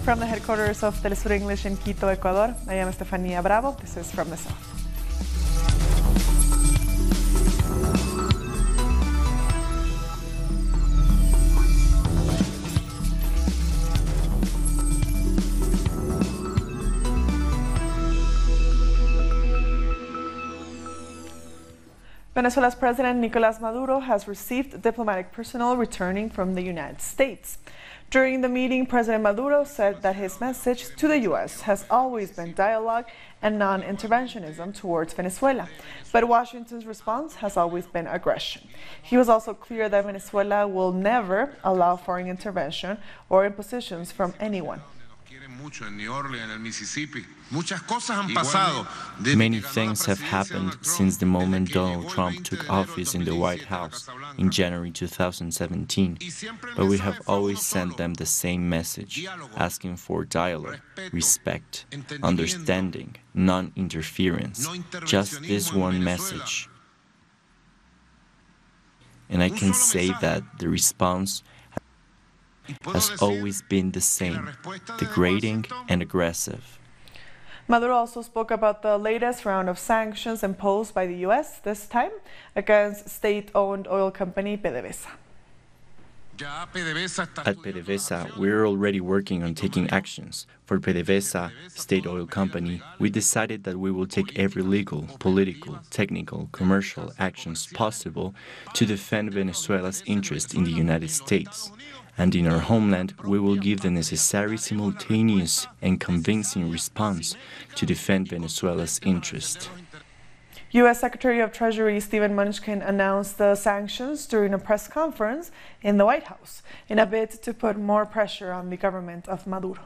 From the headquarters of Telesur English in Quito, Ecuador, I am Estefanía Bravo. This is From the South. Venezuela's President Nicolas Maduro has received diplomatic personnel returning from the United States. During the meeting, President Maduro said that his message to the U.S. has always been dialogue and non-interventionism towards Venezuela, but Washington's response has always been aggression. He was also clear that Venezuela will never allow foreign intervention or impositions from anyone. Many things have happened since the moment Donald Trump took office in the White House in January 2017, but we have always sent them the same message, asking for dialogue, respect, understanding, non-interference, just this one message. And I can say that the response has always been the same, degrading and aggressive. Maduro also spoke about the latest round of sanctions imposed by the U.S., this time against state-owned oil company PDVSA. At PDVSA, we're already working on taking actions. For PDVSA, state oil company, we decided that we will take every legal, political, technical, commercial actions possible to defend Venezuela's interest in the United States. And in our homeland, we will give the necessary simultaneous and convincing response to defend Venezuela's interest. U.S. Secretary of Treasury Steven Mnuchin announced the sanctions during a press conference in the White House in a bid to put more pressure on the government of Maduro.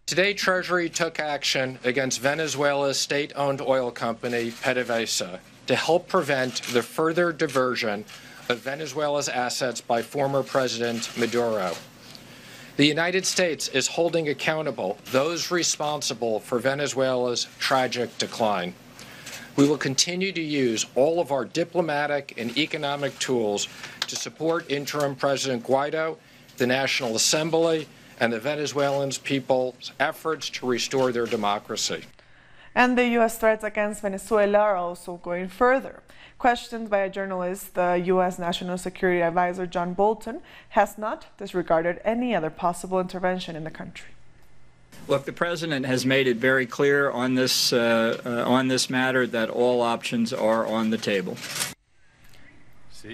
Today, Treasury took action against Venezuela's state-owned oil company, PDVSA, to help prevent the further diversion of Venezuela's assets by former President Maduro. The United States is holding accountable those responsible for Venezuela's tragic decline. We will continue to use all of our diplomatic and economic tools to support interim President Guaido, the National Assembly, and the Venezuelan people's efforts to restore their democracy. And the U.S. threats against Venezuela are also going further. Questioned by a journalist, the U.S. National Security Advisor John Bolton has not disregarded any other possible intervention in the country. Look, the President has made it very clear on this matter that all options are on the table.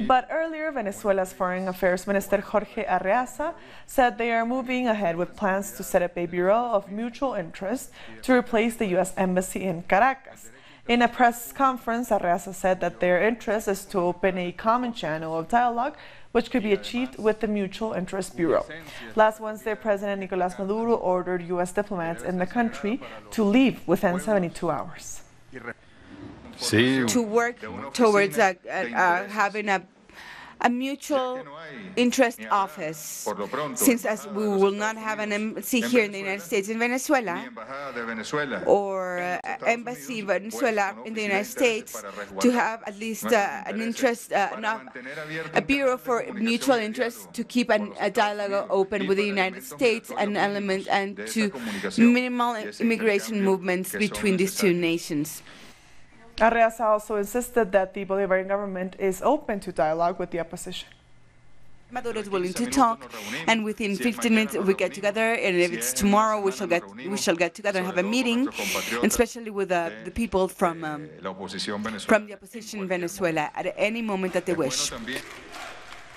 But earlier, Venezuela's Foreign Affairs Minister Jorge Arreaza said they are moving ahead with plans to set up a Bureau of Mutual Interest to replace the U.S. Embassy in Caracas. In a press conference, Arreaza said that their interest is to open a common channel of dialogue, which could be achieved with the Mutual Interest Bureau. Last Wednesday, President Nicolas Maduro ordered U.S. diplomats in the country to leave within 72 hours. To work towards having a mutual interest office, since as we will not have an embassy here in the United States in Venezuela, or embassy in Venezuela in the United States, to have at least an interest, a bureau for mutual interest to keep a dialogue open with the United States, an element, and to minimal immigration movements between these two nations. Arreaza also insisted that the Bolivarian government is open to dialogue with the opposition. Maduro is willing to talk, and within 15 minutes we get together, and if it's tomorrow we shall get together and have a meeting, and especially with the people from the opposition in Venezuela at any moment that they wish.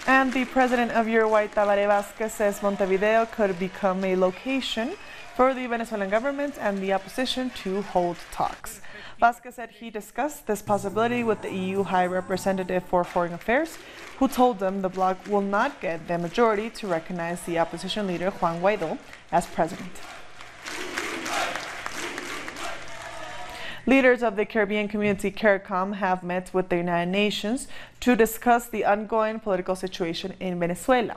And the president of Uruguay, Tabaré Vázquez, says Montevideo could become a location for the Venezuelan government and the opposition to hold talks. Vázquez said he discussed this possibility with the EU High Representative for Foreign Affairs, who told them the bloc will not get the majority to recognize the opposition leader Juan Guaido as president. Leaders of the Caribbean community, CARICOM, have met with the United Nations to discuss the ongoing political situation in Venezuela.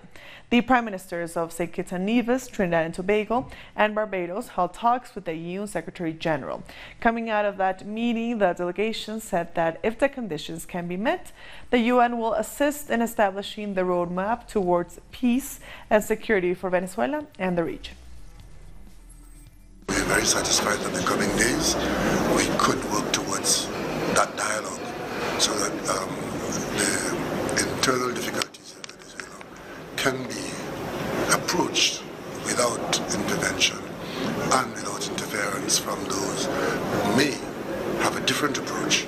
The prime ministers of St. Kitts and Nevis, Trinidad and Tobago, and Barbados held talks with the EU Secretary General. Coming out of that meeting, the delegation said that if the conditions can be met, the UN will assist in establishing the roadmap towards peace and security for Venezuela and the region. very satisfied that in the coming days we could work towards that dialogue so that the internal difficulties in Venezuela can be approached without intervention and without interference from those who may have a different approach,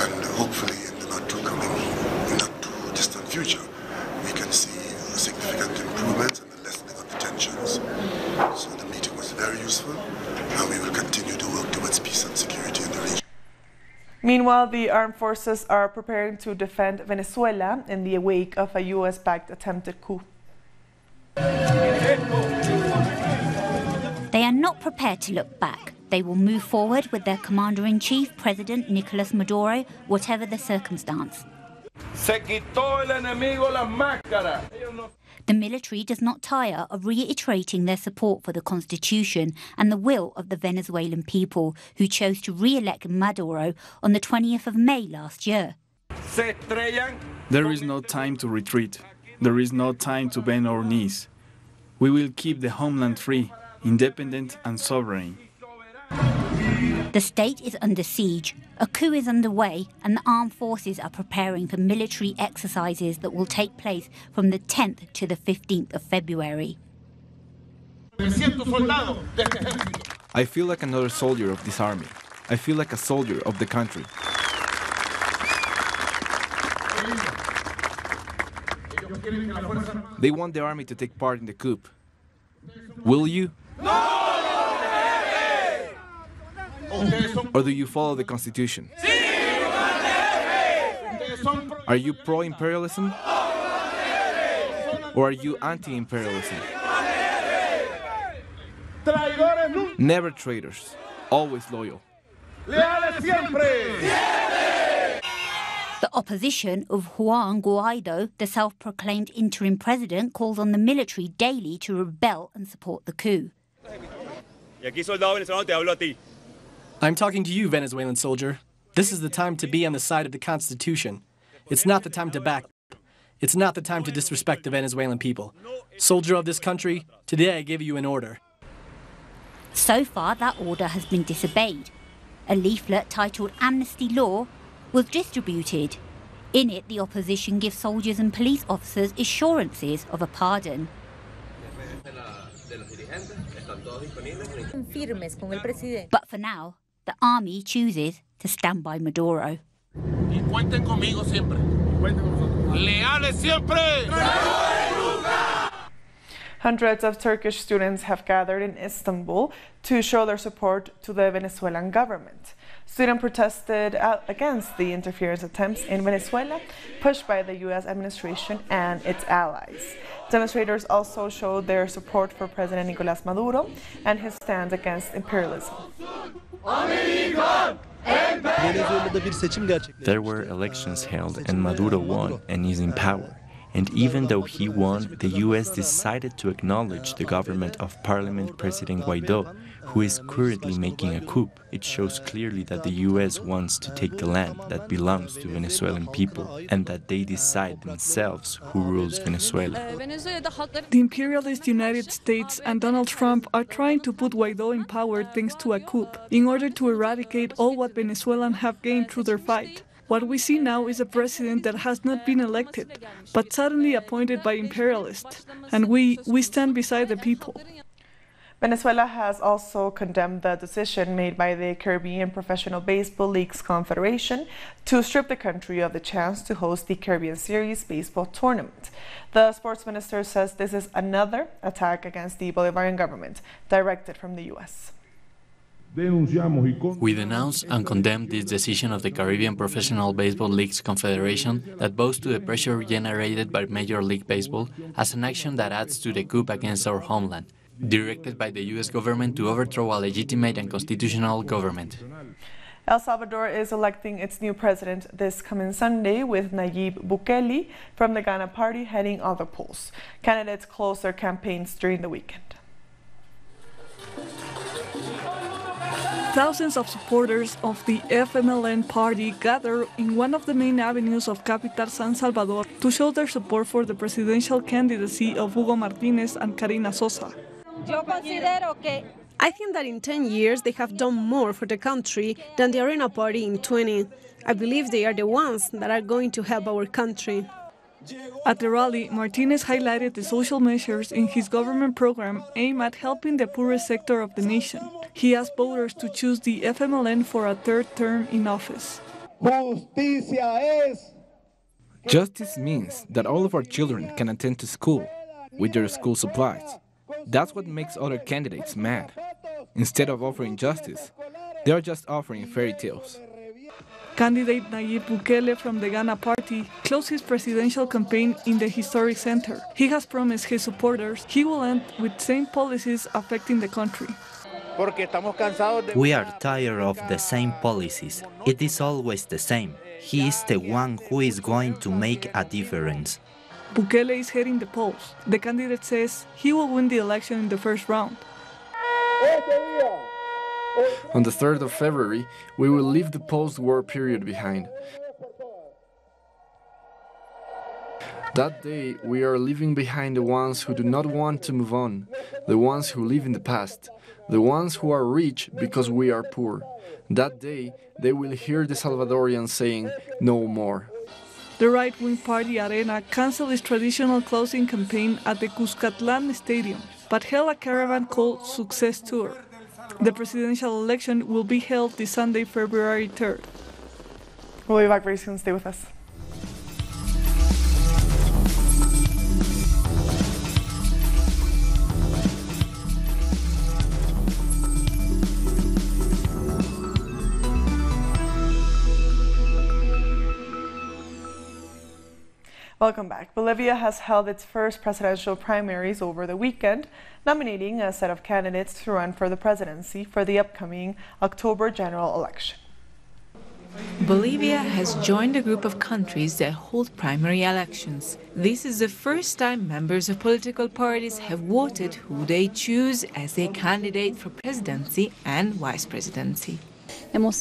and hopefully in the not too distant future we can see significant improvements and the lessening of the tensions. So the meeting was very useful, and we will continue to work towards peace and security in the region. Meanwhile, the armed forces are preparing to defend Venezuela in the wake of a U.S.-backed attempted coup. They are not prepared to look back. They will move forward with their commander-in-chief, President Nicolas Maduro, whatever the circumstance. The military does not tire of reiterating their support for the constitution and the will of the Venezuelan people, who chose to re-elect Maduro on the 20th of May last year. There is no time to retreat. There is no time to bend our knees. We will keep the homeland free, independent and sovereign. The state is under siege, a coup is underway, and the armed forces are preparing for military exercises that will take place from the 10th to the 15th of February. I feel like another soldier of this army. I feel like a soldier of the country. They want the army to take part in the coup. Will you? Or do you follow the Constitution? Are you pro-imperialism? Or are you anti-imperialism? Never traitors, always loyal. The opposition of Juan Guaido, the self-proclaimed interim president, calls on the military daily to rebel and support the coup. I'm talking to you, Venezuelan soldier. This is the time to be on the side of the Constitution. It's not the time to back up. It's not the time to disrespect the Venezuelan people. Soldier of this country, today I give you an order. So far, that order has been disobeyed. A leaflet titled Amnesty Law was distributed. In it, the opposition gives soldiers and police officers assurances of a pardon. But for now, the army chooses to stand by Maduro. Hundreds of Turkish students have gathered in Istanbul to show their support to the Venezuelan government. Students protested against the interference attempts in Venezuela pushed by the U.S. administration and its allies. Demonstrators also showed their support for President Nicolas Maduro and his stand against imperialism. There were elections held and Maduro won and is in power. And even though he won, the U.S. decided to acknowledge the government of Parliament President Guaido, who is currently making a coup. It shows clearly that the U.S. wants to take the land that belongs to Venezuelan people and that they decide themselves who rules Venezuela. The imperialist United States and Donald Trump are trying to put Guaido in power thanks to a coup, in order to eradicate all what Venezuelans have gained through their fight. What we see now is a president that has not been elected, but suddenly appointed by imperialists, and we stand beside the people. Venezuela has also condemned the decision made by the Caribbean Professional Baseball Leagues Confederation to strip the country of the chance to host the Caribbean Series baseball tournament. The sports minister says this is another attack against the Bolivarian government, directed from the U.S. We denounce and condemn this decision of the Caribbean Professional Baseball Leagues Confederation that bows to the pressure generated by Major League Baseball as an action that adds to the coup against our homeland, directed by the U.S. government to overthrow a legitimate and constitutional government. El Salvador is electing its new president this coming Sunday, with Nayib Bukele from the Ghana Party heading all the polls. Candidates close their campaigns during the weekend. Thousands of supporters of the FMLN party gather in one of the main avenues of capital San Salvador to show their support for the presidential candidacy of Hugo Martinez and Karina Sosa. I think that in 10 years they have done more for the country than the Arena Party in 20. I believe they are the ones that are going to help our country. At the rally, Martinez highlighted the social measures in his government program aimed at helping the poorest sector of the nation. He asked voters to choose the FMLN for a third term in office. Justice means that all of our children can attend to school with their school supplies. That's what makes other candidates mad. Instead of offering justice, they are just offering fairy tales. Candidate Nayib Bukele from the Ghana Party closed his presidential campaign in the historic center. He has promised his supporters he will end with same policies affecting the country. We are tired of the same policies. It is always the same. He is the one who is going to make a difference. Bukele is heading the polls. The candidate says he will win the election in the first round. On the 3rd of February, we will leave the post-war period behind. That day, we are leaving behind the ones who do not want to move on, the ones who live in the past, the ones who are rich because we are poor. That day, they will hear the Salvadorians saying, "No more." The right-wing party Arena canceled its traditional closing campaign at the Cuscatlán Stadium, but held a caravan called Success Tour. The presidential election will be held this Sunday, February 3rd. We'll be back very soon. Stay with us. Welcome back. Bolivia has held its first presidential primaries over the weekend, nominating a set of candidates to run for the presidency for the upcoming October general election. Bolivia has joined a group of countries that hold primary elections. This is the first time members of political parties have voted who they choose as a candidate for presidency and vice presidency. We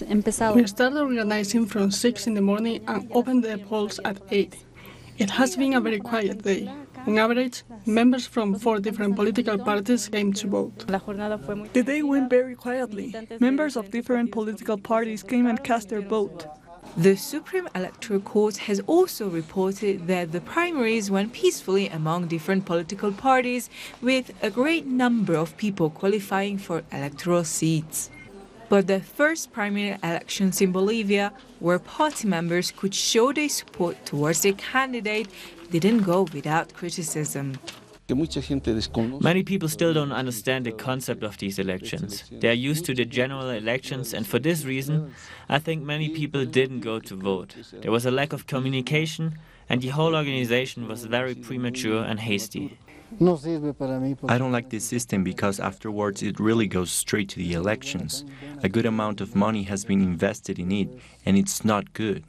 started organizing from 6 in the morning and opened the polls at 8. It has been a very quiet day. On average, members from 4 different political parties came to vote. The day went very quietly. Members of different political parties came and cast their vote. The Supreme Electoral Court has also reported that the primaries went peacefully among different political parties, with a great number of people qualifying for electoral seats. But the first primary elections in Bolivia, where party members could show their support towards their candidate, didn't go without criticism. Many people still don't understand the concept of these elections. They are used to the general elections, and for this reason, I think many people didn't go to vote. There was a lack of communication, and the whole organization was very premature and hasty. I don't like this system because afterwards it really goes straight to the elections. A good amount of money has been invested in it, and it's not good.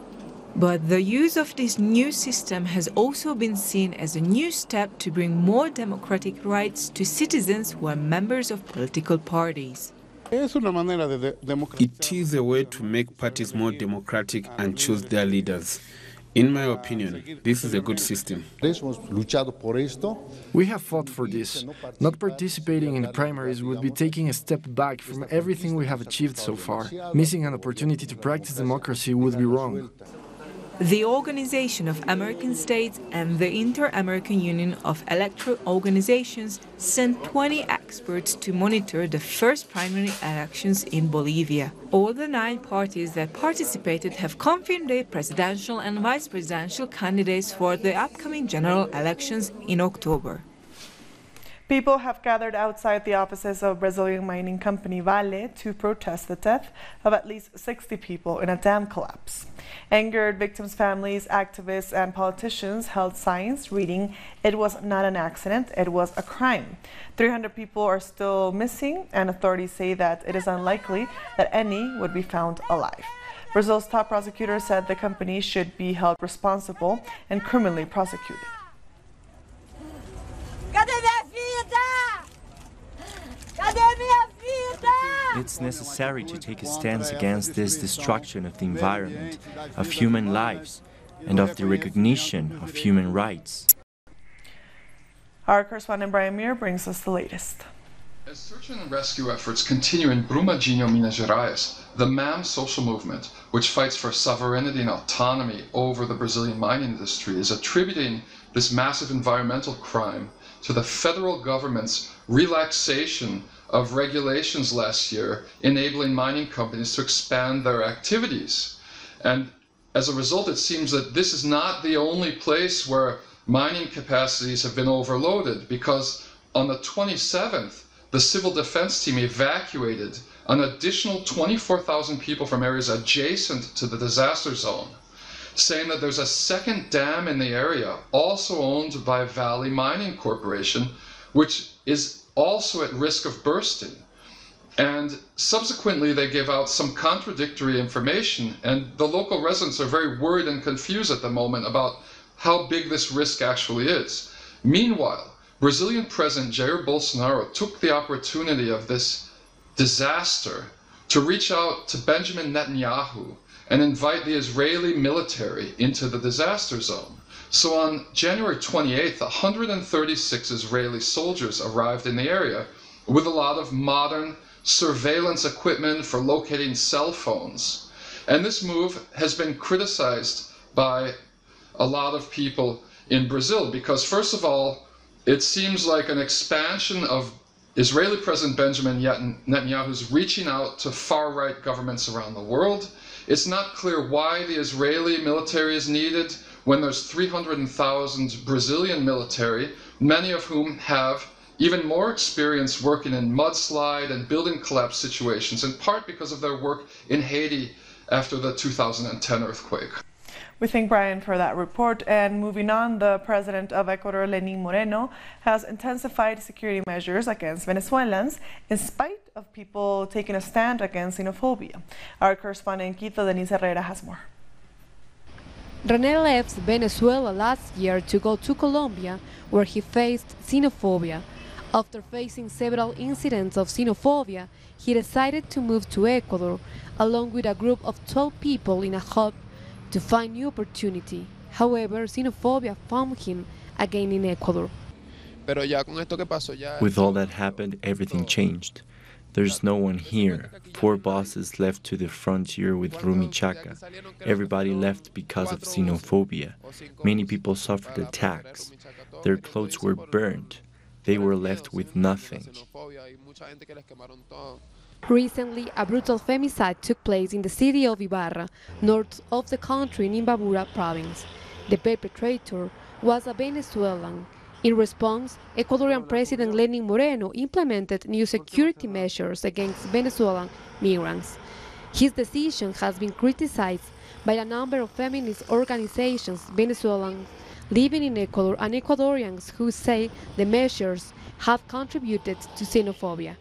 But the use of this new system has also been seen as a new step to bring more democratic rights to citizens who are members of political parties. It is a way to make parties more democratic and choose their leaders. In my opinion, this is a good system. We have fought for this. Not participating in the primaries would be taking a step back from everything we have achieved so far. Missing an opportunity to practice democracy would be wrong. The Organization of American States and the Inter-American Union of Electoral Organizations sent 20 experts to monitor the first primary elections in Bolivia. All the 9 parties that participated have confirmed their presidential and vice presidential candidates for the upcoming general elections in October. People have gathered outside the offices of Brazilian mining company Vale to protest the death of at least 60 people in a dam collapse. Angered victims' families, activists, and politicians held signs reading, "It was not an accident, it was a crime." 300 people are still missing, and authorities say that it is unlikely that any would be found alive. Brazil's top prosecutor said the company should be held responsible and criminally prosecuted. It's necessary to take a stance against this destruction of the environment, of human lives, and of the recognition of human rights. Our correspondent Brian Muir brings us the latest. As search and rescue efforts continue in Brumadinho, Minas Gerais, the MAM social movement, which fights for sovereignty and autonomy over the Brazilian mining industry, is attributing this massive environmental crime to the federal government's relaxation of regulations last year, enabling mining companies to expand their activities. And as a result, it seems that this is not the only place where mining capacities have been overloaded, because on the 27th, the civil defense team evacuated an additional 24,000 people from areas adjacent to the disaster zone, saying that there's a second dam in the area, also owned by Valley Mining Corporation, which is also at risk of bursting. And subsequently, they gave out some contradictory information, and the local residents are very worried and confused at the moment about how big this risk actually is. Meanwhile, Brazilian President Jair Bolsonaro took the opportunity of this disaster to reach out to Benjamin Netanyahu and invite the Israeli military into the disaster zone. So on January 28th, 136 Israeli soldiers arrived in the area with a lot of modern surveillance equipment for locating cell phones. And this move has been criticized by a lot of people in Brazil because, first of all, it seems like an expansion of Israeli President Benjamin Netanyahu's reaching out to far-right governments around the world. It's not clear why the Israeli military is needed when there's 300,000 Brazilian military, many of whom have even more experience working in mudslide and building collapse situations, in part because of their work in Haiti after the 2010 earthquake. We thank Brian for that report. And moving on, the president of Ecuador, Lenín Moreno, has intensified security measures against Venezuelans in spite of people taking a stand against xenophobia. Our correspondent in Quito, Denise Herrera, has more. René left Venezuela last year to go to Colombia, where he faced xenophobia. After facing several incidents of xenophobia, he decided to move to Ecuador, along with a group of 12 people in a hub to find new opportunity. However, xenophobia found him again in Ecuador. With all that happened, everything changed. There's no one here. 4 buses left to the frontier with Rumichaca. Everybody left because of xenophobia. Many people suffered attacks. Their clothes were burned. They were left with nothing. Recently, a brutal femicide took place in the city of Ibarra, north of the country in Imbabura province. The perpetrator was a Venezuelan. In response, Ecuadorian President Lenín Moreno implemented new security measures against Venezuelan migrants. His decision has been criticized by a number of feminist organizations, Venezuelans living in Ecuador, and Ecuadorians who say the measures have contributed to xenophobia.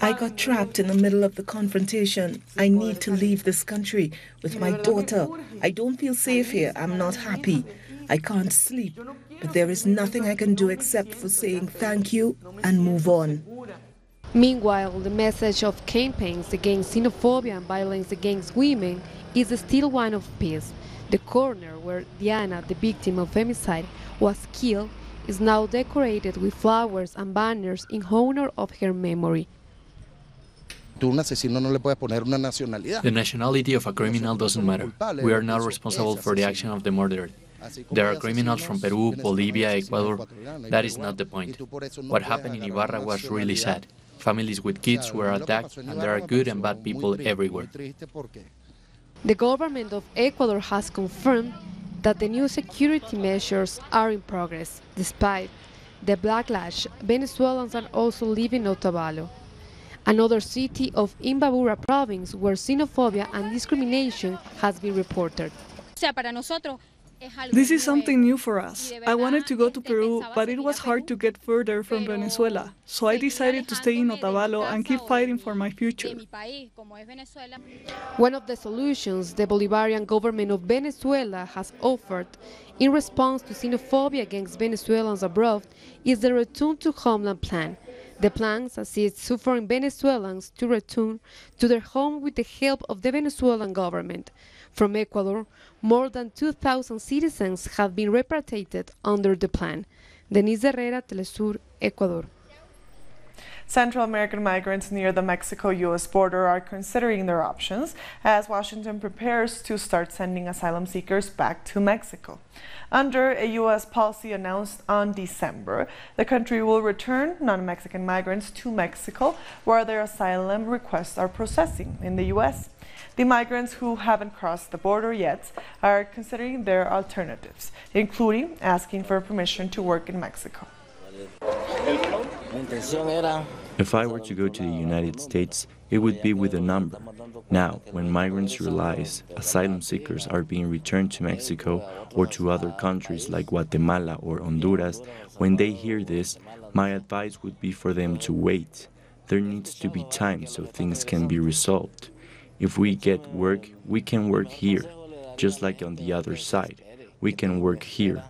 I got trapped in the middle of the confrontation. I need to leave this country with my daughter. I don't feel safe here. I'm not happy. I can't sleep. But there is nothing I can do except for saying thank you and move on. Meanwhile, the message of campaigns against xenophobia and violence against women is still one of peace. The corner where Diana, the victim of femicide, was killed is now decorated with flowers and banners in honor of her memory. The nationality of a criminal doesn't matter. We are not responsible for the action of the murderer. There are criminals from Peru, Bolivia, Ecuador. That is not the point. What happened in Ibarra was really sad. Families with kids were attacked, and there are good and bad people everywhere. The government of Ecuador has confirmed that the new security measures are in progress. Despite the backlash, Venezuelans are also leaving Otavalo, another city of Imbabura province where xenophobia and discrimination has been reported. This is something new for us. I wanted to go to Peru, but it was hard to get further from Venezuela, so I decided to stay in Otavalo and keep fighting for my future. One of the solutions the Bolivarian government of Venezuela has offered in response to xenophobia against Venezuelans abroad is the Return to Homeland Plan. The plan assists suffering Venezuelans to return to their home with the help of the Venezuelan government. From Ecuador, more than 2,000 citizens have been repatriated under the plan. Denise Herrera, Telesur, Ecuador. Central American migrants near the Mexico-U.S. border are considering their options as Washington prepares to start sending asylum seekers back to Mexico. Under a U.S. policy announced on December, the country will return non-Mexican migrants to Mexico, where their asylum requests are processing in the U.S. The migrants who haven't crossed the border yet are considering their alternatives, including asking for permission to work in Mexico. If I were to go to the United States, it would be with a number. Now, when migrants realize asylum seekers are being returned to Mexico or to other countries like Guatemala or Honduras, when they hear this, my advice would be for them to wait. There needs to be time so things can be resolved. If we get work, we can work here, just like on the other side. We can work here.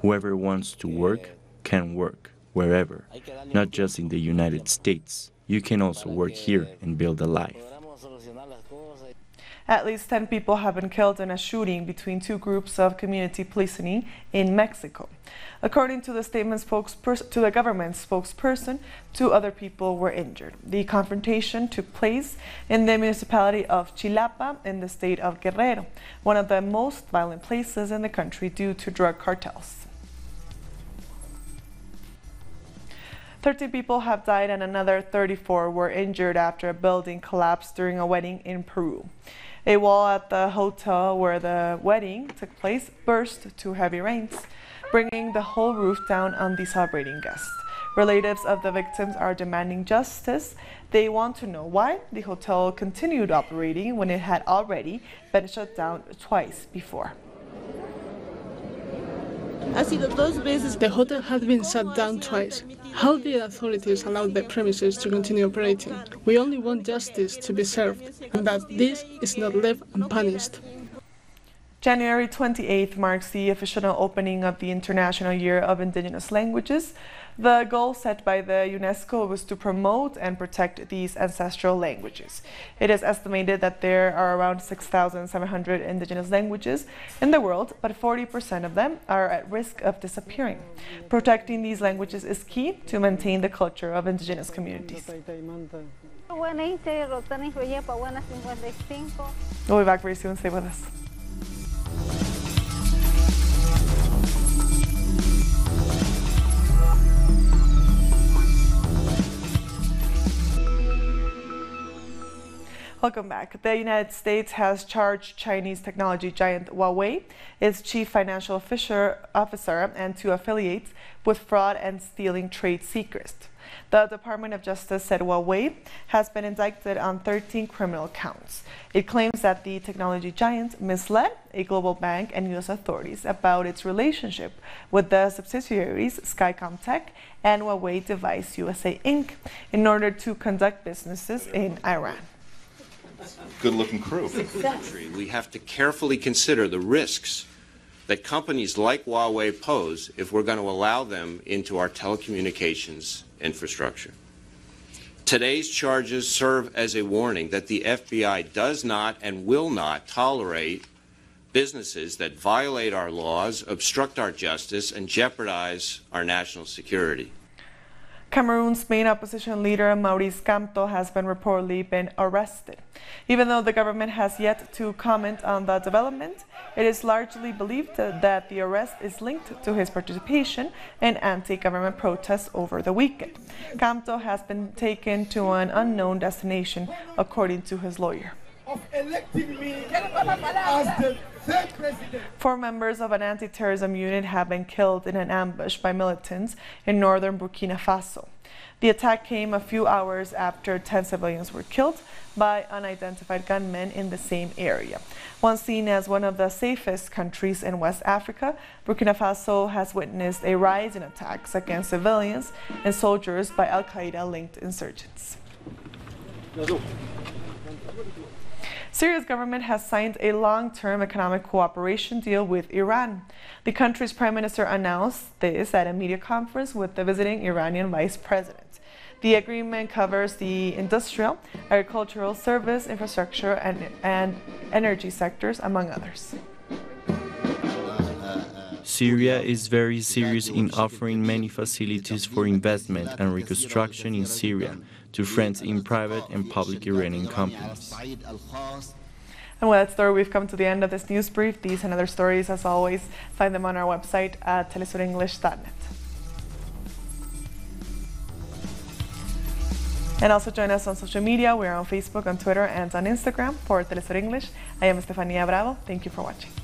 Whoever wants to work can work, wherever, not just in the United States. You can also work here and build a life. At least 10 people have been killed in a shooting between two groups of community policing in Mexico. According to the government spokesperson, 2 other people were injured. The confrontation took place in the municipality of Chilapa in the state of Guerrero, one of the most violent places in the country due to drug cartels. 13 people have died and another 34 were injured after a building collapsed during a wedding in Peru. A wall at the hotel where the wedding took place burst to heavy rains, bringing the whole roof down on the celebrating guests. Relatives of the victims are demanding justice. They want to know why the hotel continued operating when it had already been shut down twice before. The hotel had been shut down twice. How did authorities allow the premises to continue operating? We only want justice to be served, and that this is not left unpunished. January 28th marks the official opening of the International Year of Indigenous Languages. The goal set by the UNESCO was to promote and protect these ancestral languages. It is estimated that there are around 6,700 indigenous languages in the world, but 40% of them are at risk of disappearing. Protecting these languages is key to maintain the culture of indigenous communities. We'll be back very soon. Stay with us. Welcome back. The United States has charged Chinese technology giant Huawei, its chief financial officer, and 2 affiliates with fraud and stealing trade secrets. The Department of Justice said Huawei has been indicted on 13 criminal counts. It claims that the technology giant misled a global bank and U.S. authorities about its relationship with the subsidiaries Skycom Tech and Huawei Device USA Inc. in order to conduct businesses in Iran. Good-looking crew. We have to carefully consider the risks that companies like Huawei pose if we're going to allow them into our telecommunications infrastructure. Today's charges serve as a warning that the FBI does not and will not tolerate businesses that violate our laws, obstruct our justice, and jeopardize our national security. Cameroon's main opposition leader, Maurice Kamto, has reportedly been arrested. Even though the government has yet to comment on the development, it is largely believed that the arrest is linked to his participation in anti-government protests over the weekend. Kamto has been taken to an unknown destination, according to his lawyer. Four members of an anti-terrorism unit have been killed in an ambush by militants in northern Burkina Faso. The attack came a few hours after 10 civilians were killed by unidentified gunmen in the same area. Once seen as one of the safest countries in West Africa, Burkina Faso has witnessed a rise in attacks against civilians and soldiers by Al-Qaeda-linked insurgents. Syria's government has signed a long-term economic cooperation deal with Iran. The country's prime minister announced this at a media conference with the visiting Iranian vice president. The agreement covers the industrial, agricultural, service, infrastructure, and energy sectors, among others. Syria is very serious in offering many facilities for investment and reconstruction in Syria to friends in private and public Iranian companies. And with that story, we've come to the end of this news brief. These and other stories, as always, find them on our website at telesurenglish.net. And also join us on social media. We're on Facebook, on Twitter, and on Instagram for Telesur English. I am Estefania Bravo. Thank you for watching.